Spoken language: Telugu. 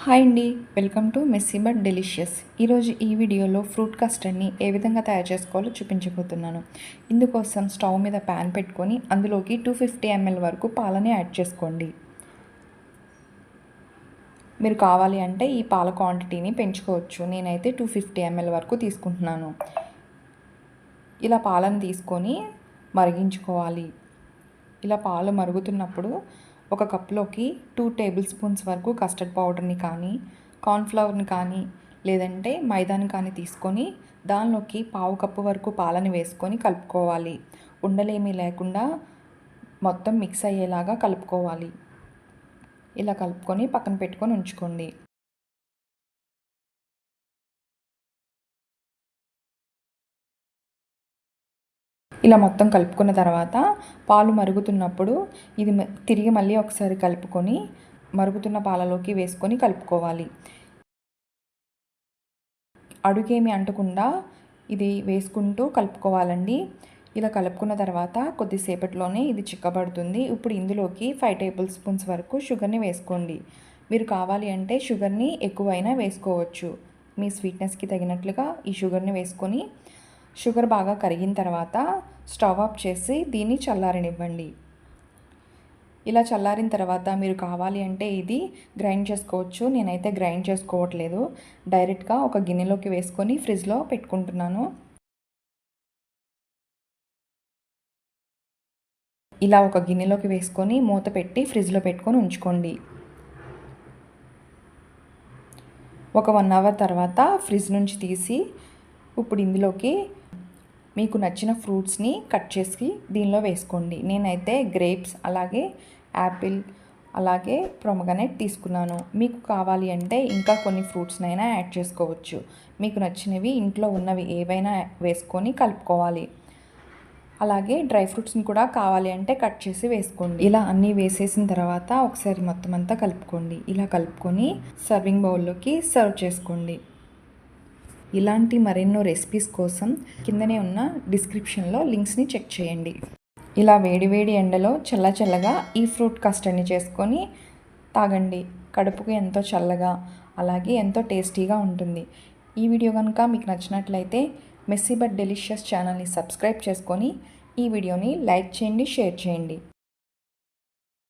హాయ్ అండి, welcome to messy but delicious. ఈరోజు ఈ వీడియోలో ఫ్రూట్ కస్టర్డ్ని ఏ విధంగా తయారు చేసుకోవాలో చూపించబోతున్నాను. ఇందుకోసం స్టవ్ మీద ప్యాన్ పెట్టుకొని అందులోకి 250 ml వరకు పాలని యాడ్ చేసుకోండి. మీరు కావాలి అంటే ఈ పాల క్వాంటిటీని పెంచుకోవచ్చు. నేనైతే 250 ml వరకు తీసుకుంటున్నాను. ఇలా పాలను తీసుకొని మరిగించుకోవాలి. ఇలా పాలు మరుగుతున్నప్పుడు ఒక కప్లోకి 2 టేబుల్ స్పూన్స్ వరకు కస్టర్డ్ పౌడర్ని కానీ, కార్న్ఫ్లవర్ని కానీ, లేదంటే మైదాని కానీ తీసుకొని దానిలోకి పావు కప్పు వరకు పాలని వేసుకొని కలుపుకోవాలి. ఉండలేమీ లేకుండా మొత్తం మిక్స్ అయ్యేలాగా కలుపుకోవాలి. ఇలా కలుపుకొని పక్కన పెట్టుకొని ఉంచుకోండి. ఇలా మొత్తం కలుపుకున్న తర్వాత పాలు మరుగుతున్నప్పుడు ఇది తిరిగి మళ్ళీ ఒకసారి కలుపుకొని మరుగుతున్న పాలలోకి వేసుకొని కలుపుకోవాలి. అడుగేమి అంటకుండా ఇది వేసుకుంటూ కలుపుకోవాలండి. ఇలా కలుపుకున్న తర్వాత కొద్దిసేపట్లోనే ఇది చిక్కబడుతుంది. ఇప్పుడు ఇందులోకి 5 టేబుల్ స్పూన్స్ వరకు షుగర్ని వేసుకోండి. మీరు కావాలి అంటే షుగర్ని ఎక్కువైనా వేసుకోవచ్చు. మీ స్వీట్నెస్కి తగినట్లుగా ఈ షుగర్ని వేసుకొని షుగర్ బాగా కరిగిన తర్వాత స్టవ్ ఆఫ్ చేసి దీన్ని చల్లారనివ్వండి. ఇలా చల్లారిన తర్వాత మీరు కావాలి అంటే ఇది గ్రైండ్ చేసుకోవచ్చు. నేనైతే గ్రైండ్ చేసుకోవట్లేదు, డైరెక్ట్గా ఒక గిన్నెలోకి వేసుకొని ఫ్రిడ్జ్లో పెట్టుకుంటున్నాను. ఇలా ఒక గిన్నెలోకి వేసుకొని మూత పెట్టి ఫ్రిడ్జ్లో పెట్టుకొని ఉంచుకోండి. ఒక 1 అవర్ తర్వాత ఫ్రిడ్జ్ నుంచి తీసి ఇప్పుడు ఇందులోకి మీకు నచ్చిన ఫ్రూట్స్ని కట్ చేసి దీనిలో వేసుకోండి. నేనైతే గ్రేప్స్, అలాగే యాపిల్, అలాగే పొమగ్రనేట్ తీసుకున్నాను. మీకు కావాలి అంటే ఇంకా కొన్ని ఫ్రూట్స్నైనా యాడ్ చేసుకోవచ్చు. మీకు నచ్చినవి ఇంట్లో ఉన్నవి ఏవైనా వేసుకొని కలుపుకోవాలి. అలాగే డ్రై ఫ్రూట్స్ని కూడా కావాలి అంటే కట్ చేసి వేసుకోండి. ఇలా అన్నీ వేసేసిన తర్వాత ఒకసారి మొత్తం అంతా కలుపుకోండి. ఇలా కలుపుకొని సర్వింగ్ బౌల్లోకి సర్వ్ చేసుకోండి. ఇలాంటి మరెన్నో రెసిపీస్ కోసం కిందనే ఉన్న డిస్క్రిప్షన్లో లింక్స్ని చెక్ చేయండి. ఇలా వేడివేడి ఎండలో చల్లగా ఈ ఫ్రూట్ కస్టర్డ్ని చేసుకొని తాగండి. కడుపుకు ఎంతో చల్లగా, అలాగే ఎంతో టేస్టీగా ఉంటుంది. ఈ వీడియో కనుక మీకు నచ్చినట్లయితే మెస్సీ బట్ డెలిషియస్ ఛానల్ని సబ్స్క్రైబ్ చేసుకొని ఈ వీడియోని లైక్ చేయండి, షేర్ చేయండి.